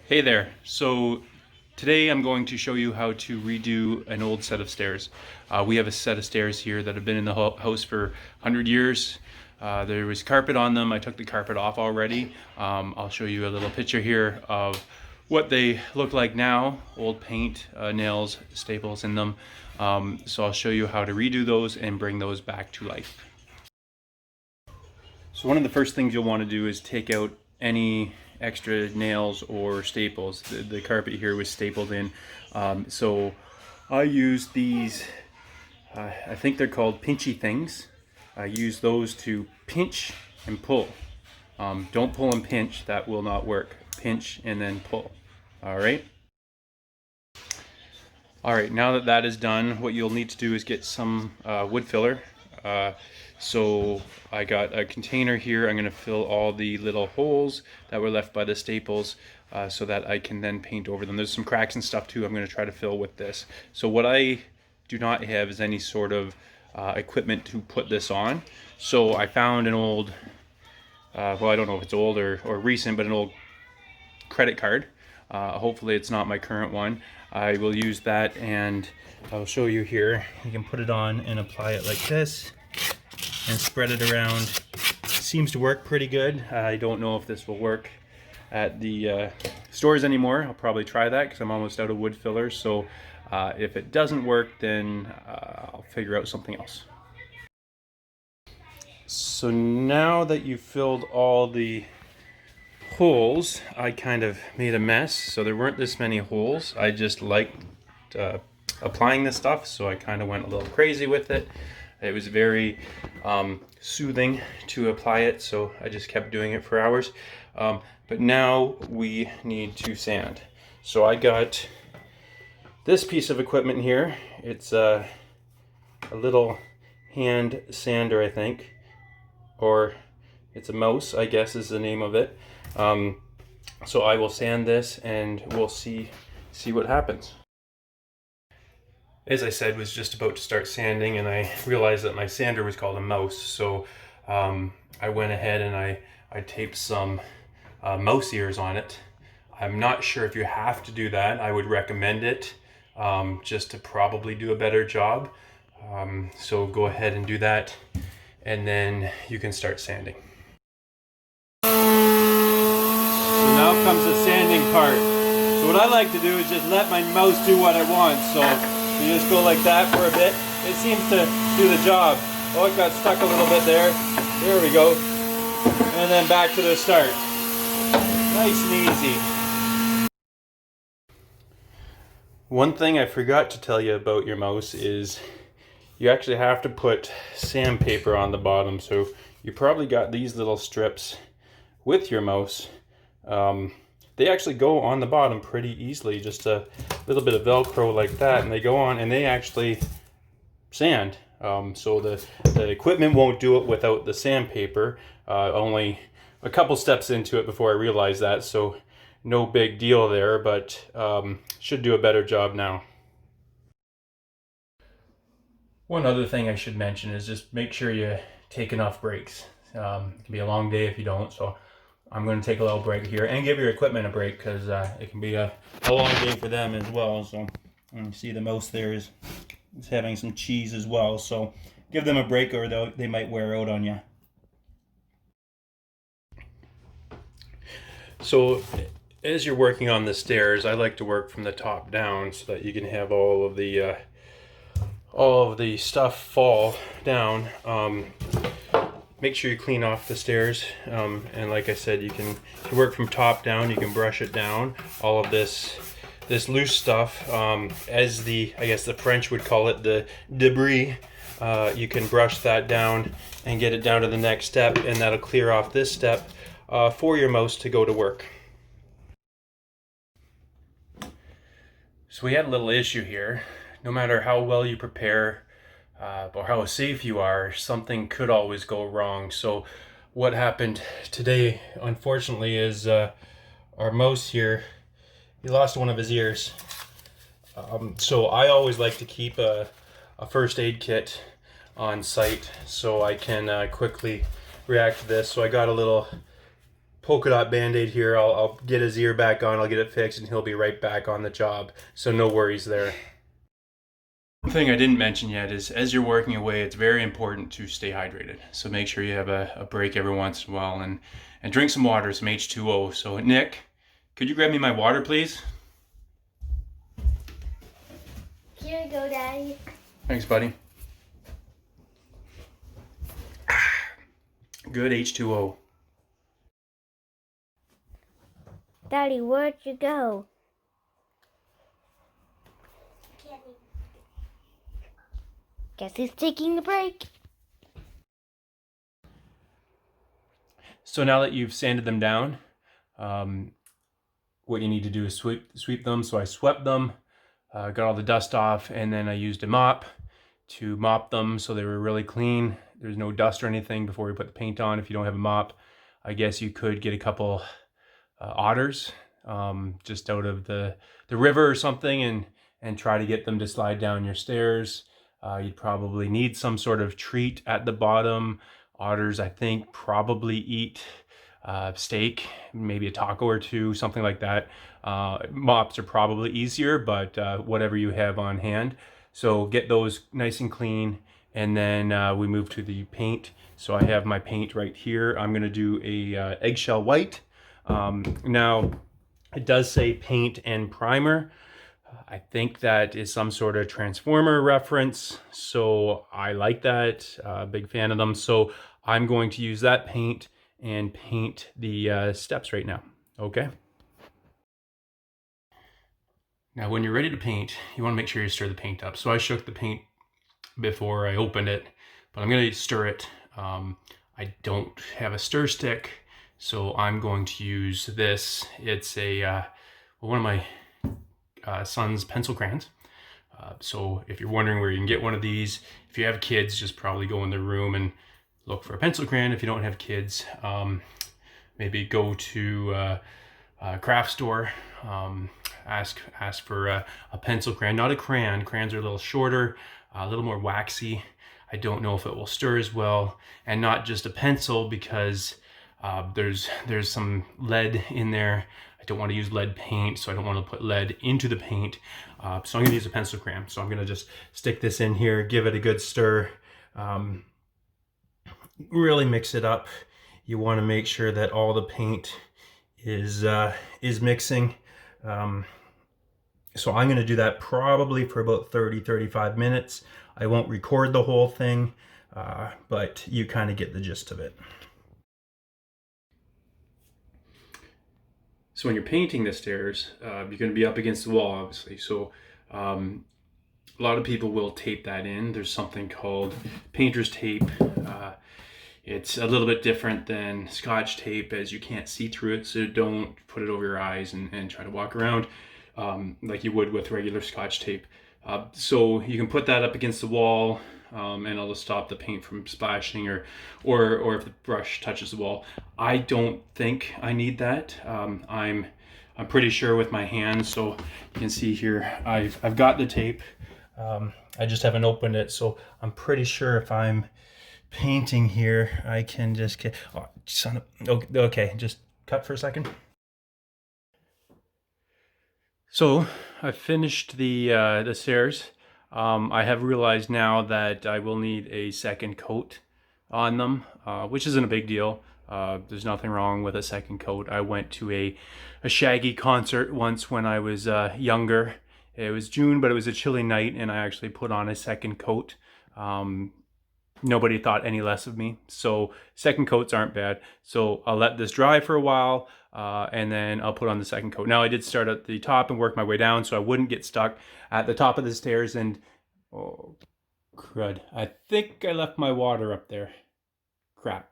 Hey there. So today I'm going to show you how to redo an old set of stairs. We have a set of stairs here that have been in the house for 100 years. There was carpet on them. I took the carpet off already. I'll show you a little picture here of what they look like now. Old paint, nails, staples in them. So I'll show you how to redo those and bring those back to life. So one of the first things you'll want to do is take out any extra nails or staples. The carpet here was stapled in. So I use these, I think they're called pinchy things. I use those to pinch and pull. Don't pull and pinch, that will not work. Pinch and then pull. All right. All right, now that that is done, what you'll need to do is get some wood filler. So I got a container here. I'm going to fill all the little holes that were left by the staples so that I can then paint over them. There's some cracks and stuff too I'm going to try to fill with this. So what I do not have is any sort of equipment to put this on. So I found an old, well, I don't know if it's old or recent, but an old credit card. Hopefully it's not my current one. I will use that and I'll show you here. You can put it on and apply it like this and spread it around. Seems to work pretty good. I don't know if this will work at the stores anymore. I'll probably try that because I'm almost out of wood filler. So if it doesn't work, then I'll figure out something else. So now that you've filled all the holes, I kind of made a mess. So there weren't this many holes. I just liked applying this stuff, so I kind of went a little crazy with it. It was very soothing to apply it, so I just kept doing it for hours. But now we need to sand. So I got this piece of equipment here. It's a little hand sander, I think, or it's a mouse, I guess is the name of it. So I will sand this and we'll see what happens. As I said, was just about to start sanding and I realized that my sander was called a mouse. So I went ahead and I taped some mouse ears on it. I'm not sure if you have to do that. I would recommend it just to probably do a better job. So go ahead and do that and then you can start sanding. So now comes the sanding part. So what I like to do is just let my mouse do what it wants. So you just go like that for a bit. It seems to do the job. Oh, it got stuck a little bit there. There we go. And then back to the start. Nice and easy. One thing I forgot to tell you about your mouse is you actually have to put sandpaper on the bottom. So you probably got these little strips with your mouse. They actually go on the bottom pretty easily, just a little bit of Velcro like that, and they go on and they actually sand. So the equipment won't do it without the sandpaper. Only a couple steps into it before I realized that, so no big deal there, but should do a better job now. One other thing I should mention is just make sure you take enough breaks. It can be a long day if you don't, so I'm going to take a little break here and give your equipment a break because it can be a long day for them as well. So you see the mouse there is having some cheese as well. So give them a break or they might wear out on you. So as you're working on the stairs, I like to work from the top down so that you can have all of the stuff fall down. Make sure you clean off the stairs, and like I said, you can work from top down. You can brush it down. All of this loose stuff, as I guess the French would call it, the debris. You can brush that down and get it down to the next step, and that'll clear off this step for your mouse to go to work. So we had a little issue here. No matter how well you prepare, or how safe you are, something could always go wrong. So what happened today, unfortunately, is our mouse here, he lost one of his ears. So I always like to keep a first aid kit on site so I can quickly react to this. So I got a little polka dot band-aid here. I'll get his ear back on, I'll get it fixed, and he'll be right back on the job. So no worries there. One thing I didn't mention yet is as you're working away, it's very important to stay hydrated. So make sure you have a break every once in a while and drink some water, some H2O. So Nick, could you grab me my water, please? Here you go, Daddy. Thanks, buddy. Good H2O. Daddy, where'd you go? Guess he's taking a break. So now that you've sanded them down, what you need to do is sweep them. So I swept them, got all the dust off, and then I used a mop to mop them so they were really clean. There's no dust or anything before we put the paint on. If you don't have a mop, I guess you could get a couple otters just out of the river or something and try to get them to slide down your stairs. You'd probably need some sort of treat at the bottom. Otters, I think, probably eat steak, maybe a taco or two, something like that. Mops are probably easier, but whatever you have on hand. So get those nice and clean, and then we move to the paint. So I have my paint right here. I'm gonna do a eggshell white. Now, it does say paint and primer. I think that is some sort of Transformer reference, so I like that. Big fan of them. So I'm going to use that paint and paint the steps right now. Okay. Now, when you're ready to paint, you want to make sure you stir the paint up. So I shook the paint before I opened it, but I'm going to stir it. I don't have a stir stick, so I'm going to use this. It's a one of my son's pencil crayons. So if you're wondering where you can get one of these, if you have kids, just probably go in the room and look for a pencil crayon. If you don't have kids, maybe go to a craft store, ask for a pencil crayon, not a crayon. Crayons are a little shorter, a little more waxy. I don't know if it will stir as well, and not just a pencil, because there's some lead in there. I don't want to use lead paint, so I don't want to put lead into the paint. So I'm going to use a pencil crayon. So I'm going to just stick this in here, give it a good stir, really mix it up. You want to make sure that all the paint is mixing. So I'm going to do that probably for about 30-35 minutes. I won't record the whole thing, but you kind of get the gist of it. So when you're painting the stairs, you're going to be up against the wall, obviously. So a lot of people will tape that in. There's something called painter's tape. It's a little bit different than Scotch tape, as you can't see through it. So don't put it over your eyes and try to walk around like you would with regular Scotch tape. So you can put that up against the wall, and it'll stop the paint from splashing, or if the brush touches the wall. I don't think I need that. I'm pretty sure with my hands. So you can see here, I've got the tape. I just haven't opened it, so I'm pretty sure if I'm painting here, I can just get. Oh, son of. Okay, just cut for a second. So I finished the stairs. I have realized now that I will need a second coat on them, which isn't a big deal. There's nothing wrong with a second coat. I went to a Shaggy concert once when I was younger. It was June, but it was a chilly night, and I actually put on a second coat. Nobody thought any less of me, so second coats aren't bad. So I'll let this dry for a while, and then I'll put on the second coat. Now I did start at the top and work my way down so I wouldn't get stuck at the top of the stairs. And oh crud, I think I left my water up there. Crap.